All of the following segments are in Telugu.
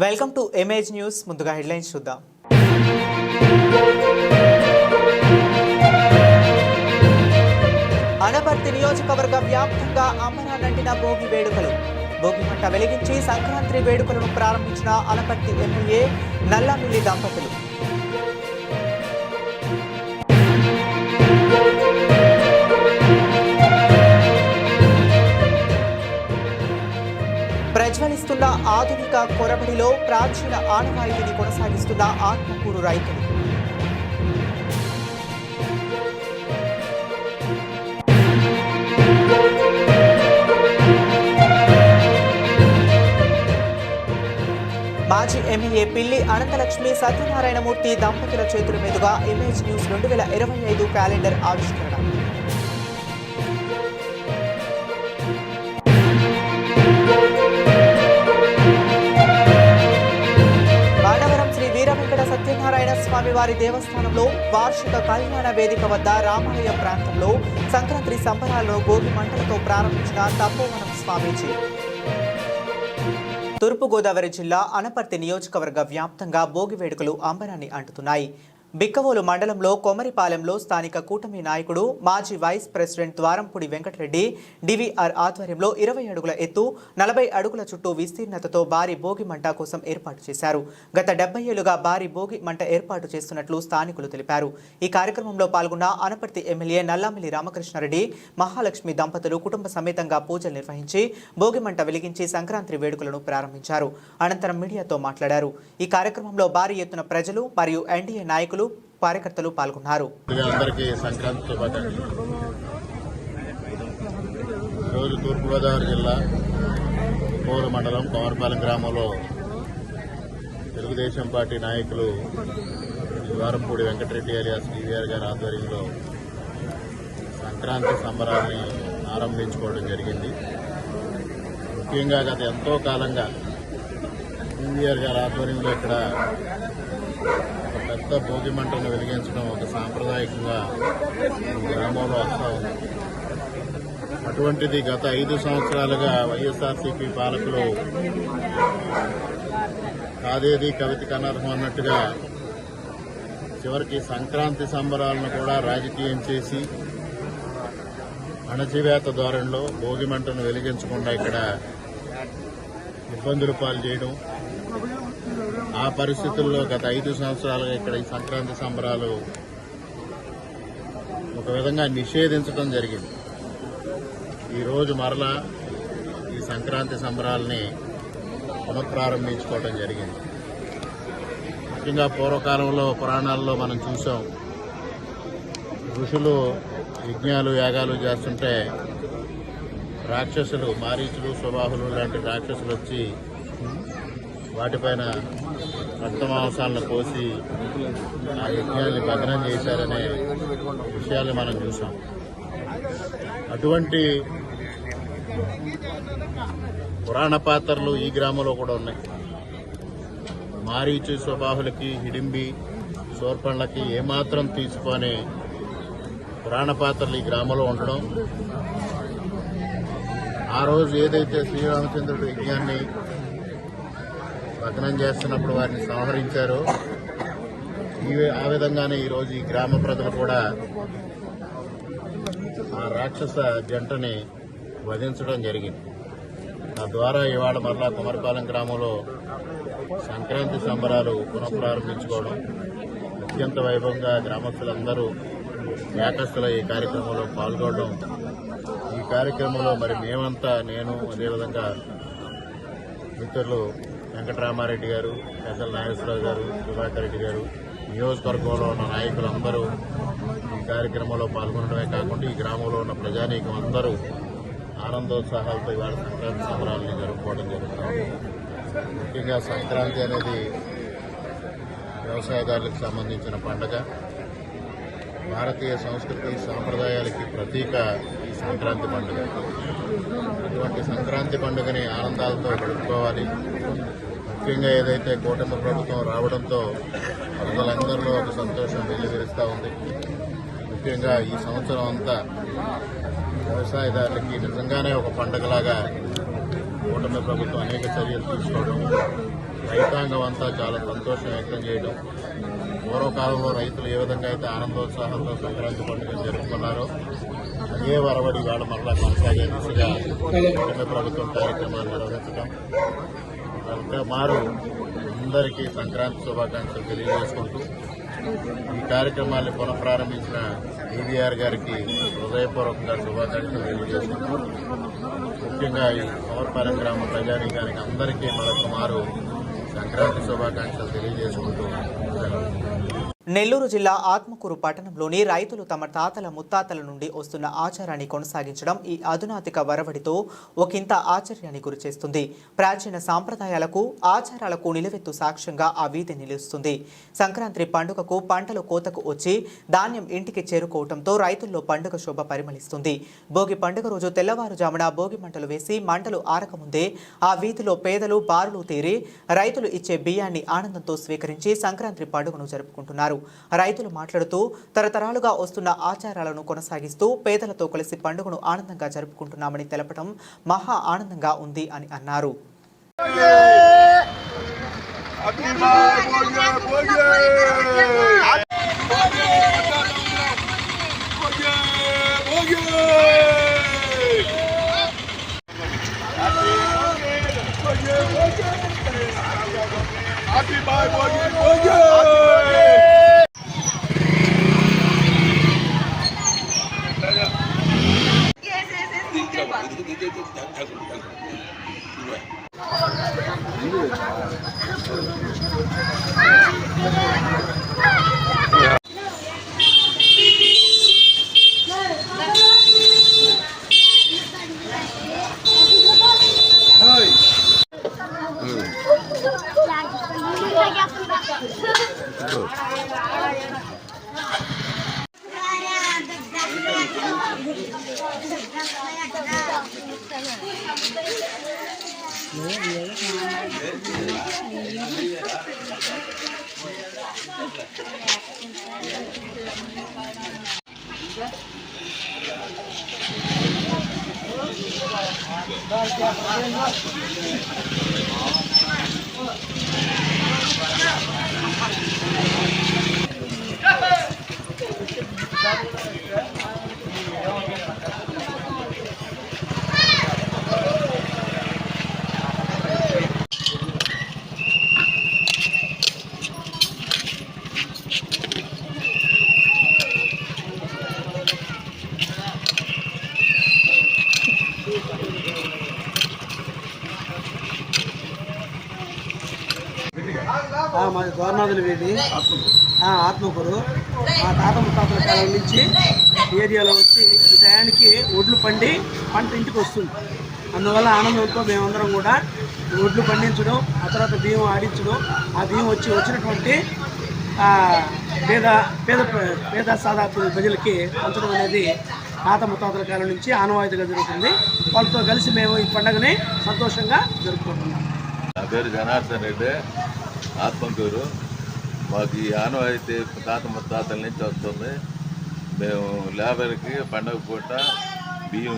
Welcome to image news. ముందుగా హెడ్లైన్స్ చూద్దాం. అనపర్తి నియోజకవర్గ వ్యాప్తంగా అమరానంటిన భోగి వేడుకలు. భోగి మంట వెలిగించి సంక్రాంతి వేడుకలను ప్రారంభించిన అనపర్తి ఎమ్మెల్యే నల్లమిల్లి దంపతులు. ప్రజ్వలిస్తున్న ఆధునిక కొరబడిలో ప్రాచీన ఆనవాయితీని కొనసాగిస్తున్న ఆత్మకూరు రైతులు. మాజీ ఎమ్మెల్యే పిల్లి అనంతలక్ష్మి సత్యనారాయణమూర్తి దంపతుల చేతుల మీదుగా ఇమేజ్ న్యూస్ 2025 క్యాలెండర్ ఆవిష్కరణ. సత్యనారాయణ స్వామి వారి దేవస్థానంలో వార్షిక కళ్యాణ వేదిక వద్ద రామాలయ ప్రాంతంలో సంక్రాంతి సంబరాలను భోగి మంటలతో ప్రారంభించిన తపోవనం స్వామీజీ. తూర్పుగోదావరి జిల్లా అనపర్తి నియోజకవర్గ వ్యాప్తంగా భోగి వేడుకలు అంబరాన్ని అంటుతున్నాయి. బిక్కవోలు మండలంలో కొమరిపాలెంలో స్థానిక కూటమి నాయకుడు మాజీ vice president Dwarampudi Venkatareddy DVR ఆధ్వర్యంలో 20 అడుగుల ఎత్తు 40 అడుగుల చుట్టూ విస్తీర్ణతతో భారీ భోగి మంట కోసం ఏర్పాటు చేశారు. గత 70 ఏళ్లుగా భారీ భోగి మంట ఏర్పాటు చేస్తున్నట్లు స్థానికులు తెలిపారు. ఈ కార్యక్రమంలో పాల్గొన్న అనపర్తి ఎమ్మెల్యే నల్లమిల్లి రామకృష్ణారెడ్డి మహాలక్ష్మి దంపతులు కుటుంబ సమేతంగా పూజలు నిర్వహించి భోగి మంట వెలిగించి సంక్రాంతి వేడుకలను ప్రారంభించారు. అనంతరం మీడియాతో మాట్లాడారు. ఈ కార్యక్రమంలో భారీ ఎత్తున ప్రజలు మరియు ఎన్డీఏ నాయకులు కార్యకర్తలు పాల్గొన్నారు. రోజు తూర్పుగోదావరి జిల్లా కోరు మండలం కొమరపాలెం గ్రామంలో తెలుగుదేశం పార్టీ నాయకులు ద్వారంపూడి వెంకటరెడ్డి అలియాస్ డివిఆర్ గారి ఆధ్వర్యంలో సంక్రాంతి సంబరాన్ని ఆరంభించుకోవడం జరిగింది. ముఖ్యంగా గత ఎంతో కాలంగా డివిఆర్ గారి ఆధ్వర్యంలో ఇక్కడ పెద్ద భోగి మంటను వెలిగించడం ఒక సాంప్రదాయకంగా గ్రామంలో వస్తూ ఉంది. అటువంటిది గత 5 సంవత్సరాలుగా వైఎస్ఆర్సీపీ పాలకులు కాదేది కవితకి అనర్హం అన్నట్టుగా చివరికి సంక్రాంతి సంబరాలను కూడా రాజకీయం చేసి అణచివేత ధోరణిలో భోగి మంటను వెలిగించకుండా ఇక్కడ ఇబ్బందులు పాలు చేయడం, ఆ పరిస్థితుల్లో గత 5 సంవత్సరాలుగా ఇక్కడ ఈ సంక్రాంతి సంబరాలు ఒక విధంగా నిషేధించడం జరిగింది. ఈరోజు మరలా ఈ సంక్రాంతి సంబరాలని పునఃప్రారంభించుకోవడం జరిగింది. ముఖ్యంగా పూర్వకాలంలో పురాణాల్లో మనం చూసాం, ఋషులు యజ్ఞాలు యాగాలు చేస్తుంటే రాక్షసులు మారీచులు సుబాహులు లాంటి రాక్షసులు వచ్చి వాటిపైన రక్తమాంసాలను కోసి ఆ యజ్ఞాన్ని భగ్నం చేశారనే విషయాలు మనం చూసాం. అటువంటి పురాణ పాత్రలు ఈ గ్రామంలో కూడా ఉన్నాయి. మారీచు స్వబాహులకి హిడింబి శూర్పణలకి ఏమాత్రం తీసుకొని పురాణ పాత్రలు ఈ గ్రామంలో ఉండడం, ఆ రోజు ఏదైతే శ్రీరామచంద్రుడు యజ్ఞాన్ని భగ్నం చేస్తున్నప్పుడు వారిని సంహరించారో ఆ విధంగానే ఈరోజు ఈ గ్రామ ప్రజలు కూడా ఆ రాక్షస జంటని వధించడం జరిగింది. తద్వారా ఇవాళ మరలా కొమరపాలెం గ్రామంలో సంక్రాంతి సంబరాలు పునఃప్రారంభించుకోవడం అత్యంత వైభవంగా గ్రామస్తులందరూ ఏకస్తుల ఈ కార్యక్రమంలో పాల్గొనడం. ఈ కార్యక్రమంలో మరి మేమంతా, నేను అదేవిధంగా మిత్రులు వెంకటరామారెడ్డి గారు, పెద్దల నాగేశ్వరరావు గారు, సుధాకర్ రెడ్డి గారు, నియోజకవర్గంలో ఉన్న నాయకులందరూ ఈ కార్యక్రమంలో పాల్గొనడమే కాకుండా ఈ గ్రామంలో ఉన్న ప్రజానీకం అందరూ ఆనందోత్సాహాలతో ఇవాళ సంక్రాంతి సంబరాలని జరుపుకోవడం జరుగుతుంది. ముఖ్యంగా సంక్రాంతి అనేది వ్యవసాయదారులకు సంబంధించిన పండుగ. భారతీయ సంస్కృతి సాంప్రదాయాలకి ప్రతీక ఈ సంక్రాంతి పండుగ. అటువంటి సంక్రాంతి పండుగని ఆనందాలతో గడుపుకోవాలి. ముఖ్యంగా ఏదైతే కూటమి ప్రభుత్వం రావడంతో ప్రజలందరిలో ఒక సంతోషం వెల్లివిరుస్తూ ఉంది. ముఖ్యంగా ఈ సంవత్సరం అంతా వ్యవసాయదారులకి నిజంగానే ఒక పండుగలాగా కూటమి ప్రభుత్వం అనేక చర్యలు తీసుకోవడం, రైతాంగం అంతా చాలా సంతోషం వ్యక్తం చేయడం. పూర్వకాలంలో రైతులు ఏ విధంగా అయితే ఆనందోత్సాహంతో సంక్రాంతి పండుగ జరుపుకున్నారో అదే వరవడి వేళ మరలా కొనసాగే దిశగా కేంద్ర ప్రభుత్వం కార్యక్రమాలు నిర్వహించడం. మారు అందరికీ సంక్రాంతి శుభాకాంక్షలు తెలియజేసుకుంటూ ఈ కార్యక్రమాన్ని పునఃప్రారంభించిన DVR గారికి హృదయపూర్వకంగా శుభాకాంక్షలు తెలియజేసుకుంటూ ముఖ్యంగా ఈ సమర్పాలెం గ్రామ ప్రజానీకానికి అందరికీ మరొక మారు సంక్రాంతి శుభాకాంక్షలు తెలియజేసుకుంటూ నెల్లూరు జిల్లా ఆత్మకూరు పట్టణంలోని రైతులు తమ తాతల ముత్తాతల నుండి వస్తున్న ఆచారాన్ని కొనసాగించడం ఈ అధునాతిక వరవడితో ఒకంత ఆశ్చర్యాన్ని గురిచేస్తుంది. ప్రాచీన సాంప్రదాయాలకు ఆచారాలకు నిలువెత్తు సాక్ష్యంగా ఆ వీధి నిలుస్తుంది. సంక్రాంతి పండుగకు పంటలు కోతకు వచ్చి ధాన్యం ఇంటికి చేరుకోవడంతో రైతుల్లో పండుగ శోభ పరిమళిస్తుంది. భోగి పండుగ రోజు తెల్లవారుజామున భోగి మంటలు వేసి మంటలు ఆరకముందే ఆ వీధిలో పేదలు బారులు తీరి రైతులు ఇచ్చే బియ్యాన్ని ఆనందంతో స్వీకరించి సంక్రాంతి పండుగను జరుపుకుంటున్నారు. రైతులు మాట్లాడుతూ తరతరాలుగా వస్తున్న ఆచారాలను కొనసాగిస్తూ పేదలతో కలిసి పండుగను ఆనందంగా జరుపుకుంటున్నామని తెలపడం మహా ఆనందంగా ఉంది అని అన్నారు. మాది గోర్నాథుల వీధి ఆత్మకూరు. మా తాత ముత్తాతల కాలం నుంచి ఏరియాలో వచ్చి ఈ టయానికి ఒడ్లు పండి పంట ఇంటికి వస్తుంది. అందువల్ల ఆనందంతో మేమందరం కూడా ఒడ్లు పండించడం, ఆ తర్వాత బియ్యం ఆడించడం, ఆ బియ్యం వచ్చినటువంటి పేద పేద పేద సాదా ప్రజలకి పంచడం అనేది తాత ముత్తాతల కాలం నుంచి ఆనవాయితీగా జరుగుతుంది. వాళ్ళతో కలిసి మేము ఈ పండుగని సంతోషంగా జరుపుకుంటున్నాం. నా పేరు జనార్దన్ రెడ్డి, ఆత్మకూరు. మాకు ఈ ఆనవాయితీ తాత ముత్తాతల నుంచి వస్తుంది. మేము లేబర్కి పండగ పూట బియ్యం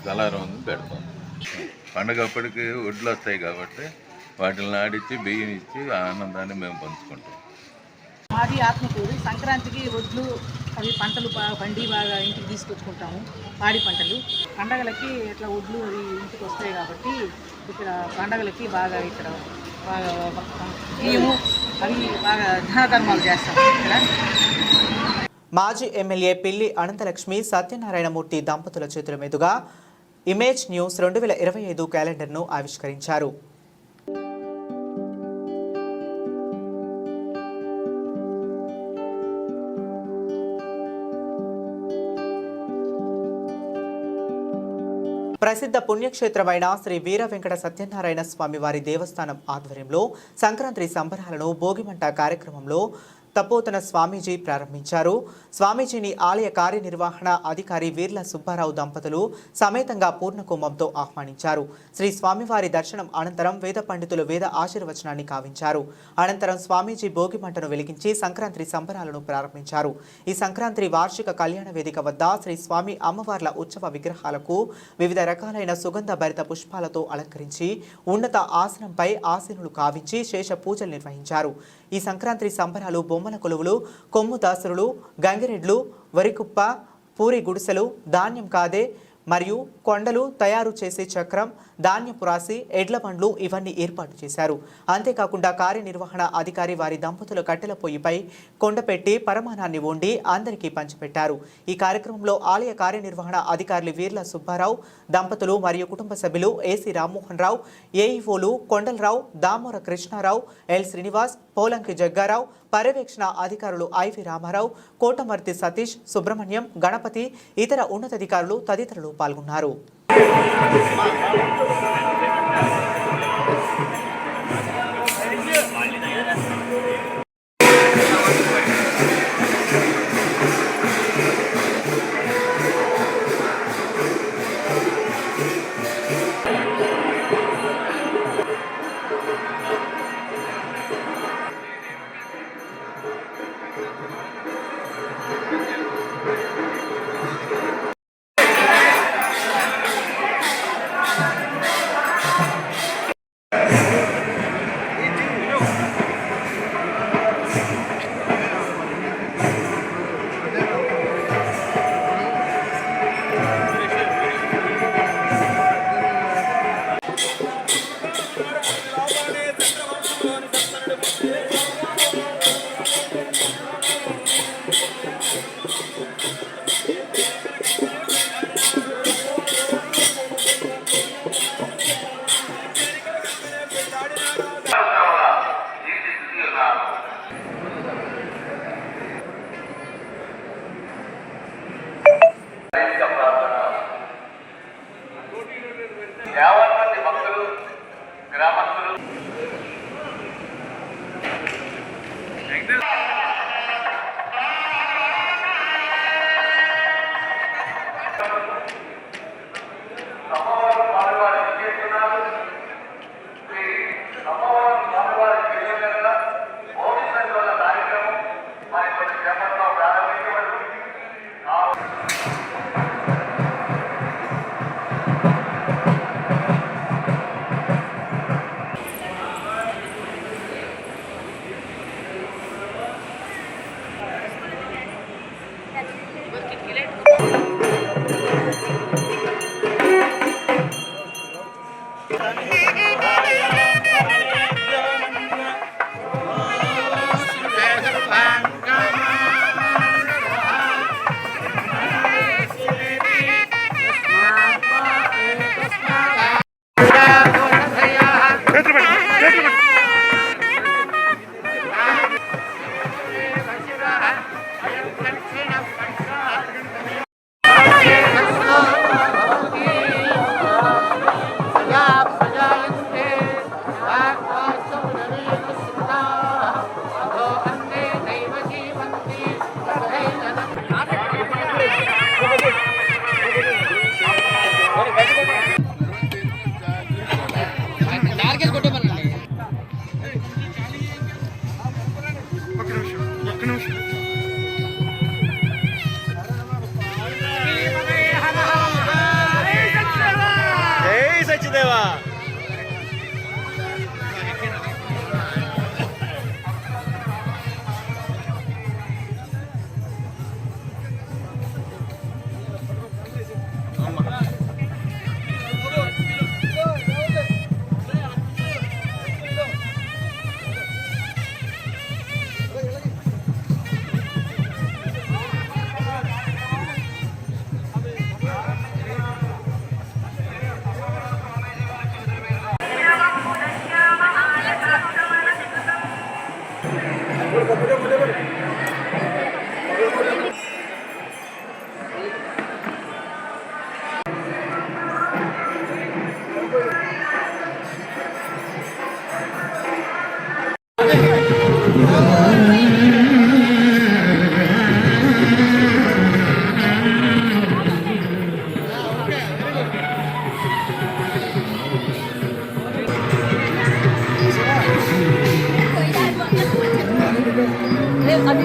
గలారం పెడతాం. పండగ అప్పటికి ఒడ్లు వస్తాయి కాబట్టి వాటిని ఆడించి బియ్యం ఇచ్చి ఆనందాన్ని మేము పంచుకుంటాం. మాది ఆత్మకూరు. సంక్రాంతికి ఒడ్లు అవి పంటలు పండి బాగా ఇంటికి తీసుకొచ్చుకుంటాము. పాడి పంటలు పండగలకి ఇట్లా ఒడ్లు అవి ఇంటికి వస్తాయి కాబట్టి ఇక్కడ పండగలకి బాగా ఇక్కడ బాగా బియ్యము అవి బాగా ధనకర్మాలు చేస్తాము ఇక్కడ. మాజీ ఎమ్మెల్యే పిల్లి అనంతలక్ష్మి సత్యనారాయణమూర్తి దంపతుల చేతుల మీదుగా ఇమేజ్ న్యూస్ 2025 క్యాలెండర్ను ఆవిష్కరించారు. ప్రసిద్ధ పుణ్యక్షేత్రమైన శ్రీ వీర వెంకట సత్యనారాయణ స్వామి వారి దేవస్థానం ఆధ్వర్యంలో సంక్రాంతి సంబరాలను భోగిమంట కార్యక్రమంలో తపోతన స్వామీజీ ప్రారంభించారు. స్వామీజీని ఆలయ కార్యనిర్వహణ అధికారి వీర్ల సుబ్బారావు దంపతులు సమేతంగా పూర్ణకుంభంతో ఆహ్వానించారు. శ్రీ స్వామివారి దర్శనం అనంతరం వేద పండితులు వేద ఆశీర్వచనాన్ని కావించారు. అనంతరం స్వామీజీ భోగి మంటను వెలిగించి సంక్రాంతి సంబరాలను ప్రారంభించారు. ఈ సంక్రాంతి వార్షిక కళ్యాణ వేదిక వద్ద శ్రీ స్వామి అమ్మవార్ల ఉత్సవ విగ్రహాలకు వివిధ రకాలైన సుగంధ భరిత పుష్పాలతో అలంకరించి ఉన్నత ఆసనంపై ఆసీనులు కావించి శేష పూజలు నిర్వహించారు. ఈ సంక్రాంతి సంబరాలు బొమ్మల కొలువులు, కొమ్ము దాసులు, గంగిరెడ్లు, వరికుప్ప, పూరి గుడిసెలు, ధాన్యం కాదే మరియు కొండలు తయారు చేసే చక్రం, ధాన్యపు రాశి, ఎడ్ల బండ్లు ఇవన్నీ ఏర్పాటు చేశారు. అంతేకాకుండా కార్యనిర్వహణ అధికారి వారి దంపతుల కట్టెల పొయ్యిపై కొండపెట్టి పరమానాన్ని వండి అందరికీ పంచిపెట్టారు. ఈ కార్యక్రమంలో ఆలయ కార్యనిర్వహణ అధికారులు వీర్ల సుబ్బారావు దంపతులు మరియు కుటుంబ సభ్యులు ఏసీ రామ్మోహన్ రావు, ఏఈఓలు కొండలరావు, దామోర కృష్ణారావు, ఎల్ శ్రీనివాస్, పోలంకి జగ్గారావు, పర్యవేక్షణ అధికారులు ఐవి రామారావు, కోటమర్తి సతీష్, సుబ్రహ్మణ్యం, గణపతి, ఇతర ఉన్నతాధికారులు తదితరులు పాల్గొన్నారు.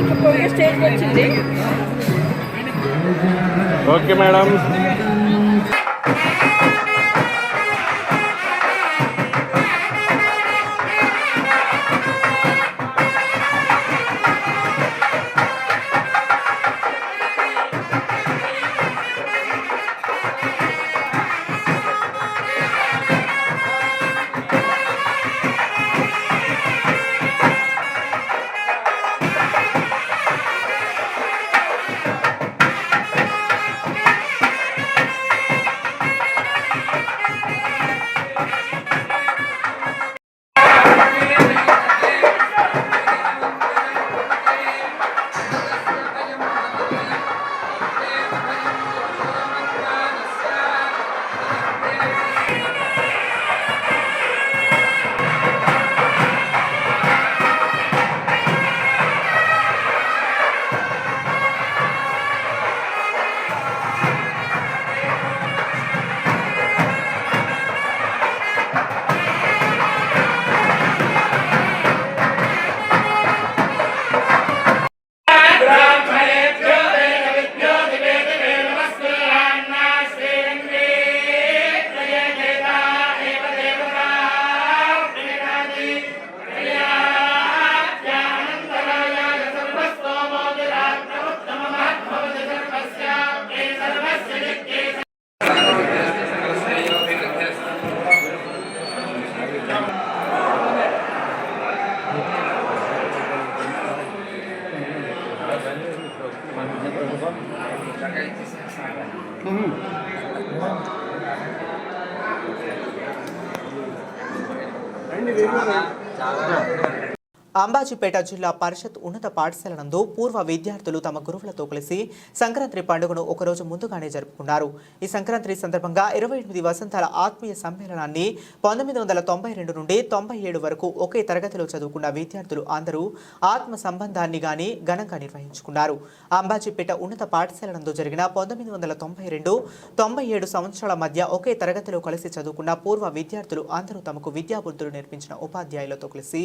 ఇంకా పొంగే స్టేజ్కి వచ్చింది. Okay madam. అంబాజీపేట జిల్లా పరిషత్ ఉన్నత పాఠశాల నందు పూర్వ విద్యార్థులు తమ గురువులతో కలిసి సంక్రాంతి పండుగను ఒకరోజు ముందుగానే జరుపుకున్నారు. ఈ సంక్రాంతి సందర్భంగా 28 వసంతాల ఆత్మీయ సమ్మేళనాన్ని 1992 నుండి 97 వరకు ఒకే తరగతిలో చదువుకున్న విద్యార్థులు అందరూ ఆత్మ సంబంధాన్ని ఘనంగా నిర్వహించుకున్నారు. అంబాజీపేట ఉన్నత పాఠశాల నందు జరిగిన 1992-97 సంవత్సరాల మధ్య ఒకే తరగతిలో కలిసి చదువుకున్న పూర్వ విద్యార్థులు అందరూ తమకు విద్యాబుద్ధులు నేర్పించిన ఉపాధ్యాయులతో కలిసి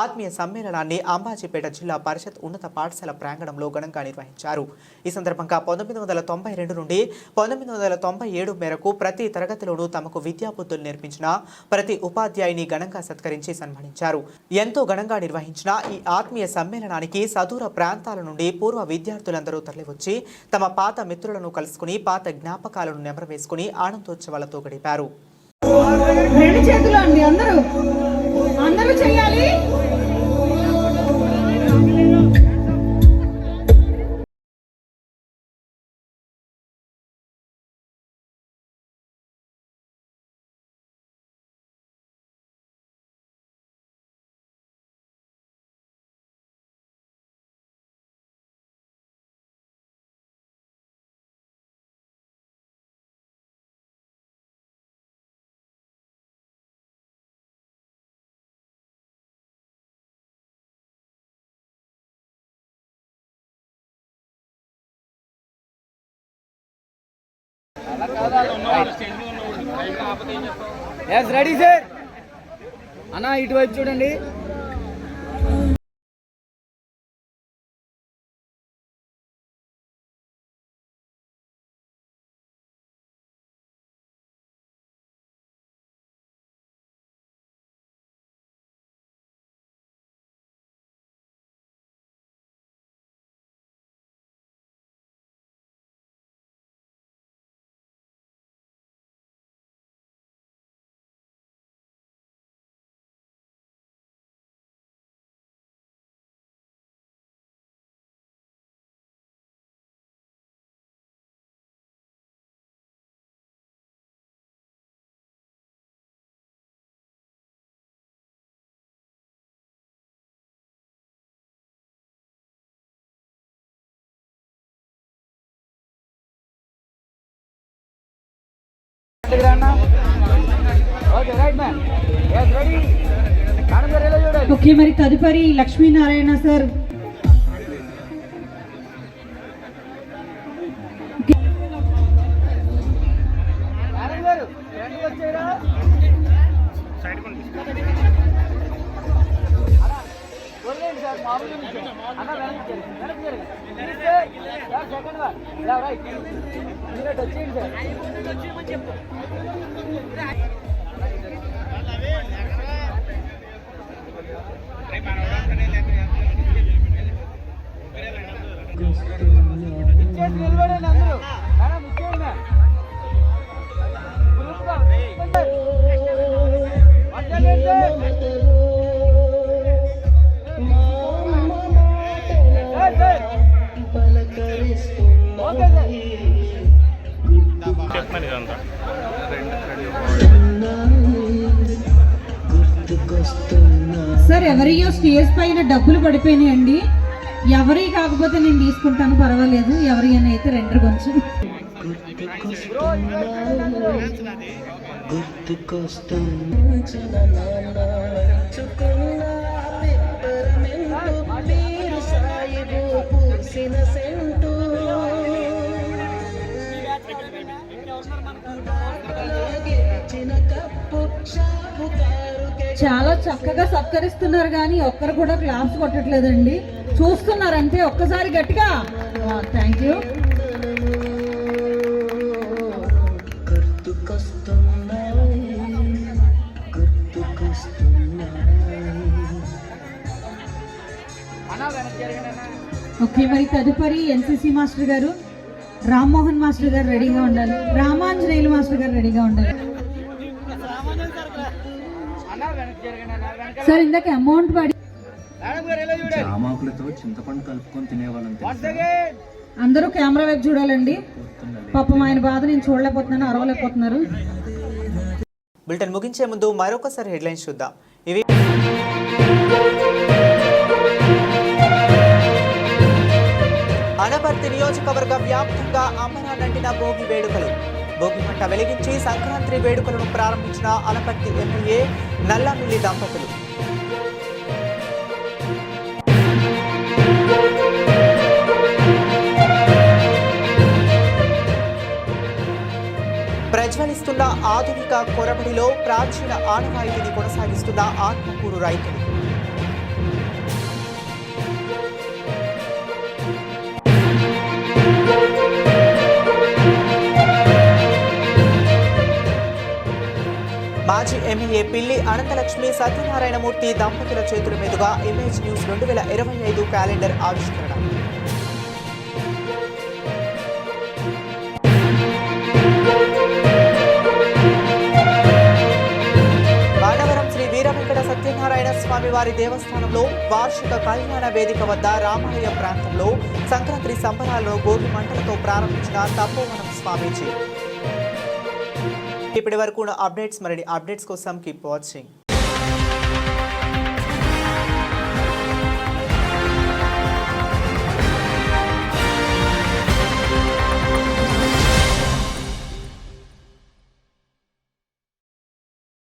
ఆత్మీయ సమ్మేళనాన్ని అంబాజీపేట జిల్లా పరిషత్ ఉన్నత పాఠశాల ప్రాంగణంలో ఘనంగా నిర్వహించారు. ఈ సందర్భంగా 1992 నుండి 1997 మేరకు ప్రతి తరగతిలోనూ తమకు విద్యాబుద్ధులు నేర్పించిన ప్రతి ఉపాధ్యాయుని ఘనంగా సత్కరించి సన్మానించారు. ఎంతో ఘనంగా నిర్వహించిన ఈ ఆత్మీయ సమ్మేళనానికి సదూర ప్రాంతాల నుండి పూర్వ విద్యార్థులందరూ తరలివచ్చి తమ పాత మిత్రులను కలుసుకుని పాత జ్ఞాపకాలను నెమరవేసుకుని ఆనందోత్సవాలతో గడిపారు. రెండు చేతులు అండి, అందరూ చేయాలి. రెడీ సార్ అన్న, ఇటువైపు చూడండి. ఓకే, మరి తదుపరి లక్ష్మీనారాయణ సార్. సార్ ఎవరియో స్టేజ్ పైన డబ్బులు పడిపోయినాయండి. ఎవరి కాకపోతే నేను తీసుకుంటాను, పర్వాలేదు. ఎవరి అని అయితే రెండు కొంచెం చాలా చక్కగా సత్కరిస్తున్నారు కానీ ఒక్కరు కూడా క్లాప్స్ కొట్టట్లేదండి, చూస్తున్నారు అంతే. ఒక్కసారి గట్టిగా థ్యాంక్ యూ. ఓకే, మరి తదుపరి ఎన్సిసి మాస్టర్ గారు రామ్మోహన్ మాస్టర్ గారు రెడీగా ఉండాలి. రామాంజనేయులు మాస్టర్ గారు రెడీగా ఉండాలి. సార్ ఇందాక అమౌంట్ పడి జామాకులతో చింతపండు కలుపుకొని తినేవాళ్ళం. అందరూ కెమెరా వైపు చూడాలండి. పాపం ఆయన బాధ నేను చూడలేకపోతున్నాను, అరవలేకపోతున్నారు. బులెటిన్ ముగించే ముందు మరొకసారి హెడ్లైన్స్ చూద్దాం. ఇవి అనపర్తి నియోజకవర్గ వ్యాప్తంగా అమరానంటిన భోగి వేడుకలు. భోగి మంట వెలిగించి సంక్రాంతి వేడుకలను ప్రారంభించిన అనపర్తి ఎమ్మెల్యే నల్లమిల్లి దంపతులు. ప్రజ్వలిస్తున్న ఆధునిక కొరబడిలో ప్రాచీన ఆనవాయితీని కొనసాగిస్తున్న ఆత్మకూరు రైతులు. మాజీ ఎమ్మెల్యే పిల్లి అనంతలక్ష్మి సత్యనారాయణమూర్తి దంపతుల చేతుల మీదుగా ఇమేజ్ న్యూస్ 2025 క్యాలెండర్ ఆవిష్కరణ. మానవరం శ్రీ వీరవెంకట సత్యనారాయణ స్వామి వారి దేవస్థానంలో వార్షిక కళ్యాణ వేదిక వద్ద రామాలయ ప్రాంతంలో సంక్రాంతి సంబరాలను భోగి మంటలతో ప్రారంభించిన తపోవనం స్వామీజీ. ఇప్పటి వరకు అప్డేట్స్, మరిన్ని అప్డేట్స్ కోసం కీప్ వాచింగ్.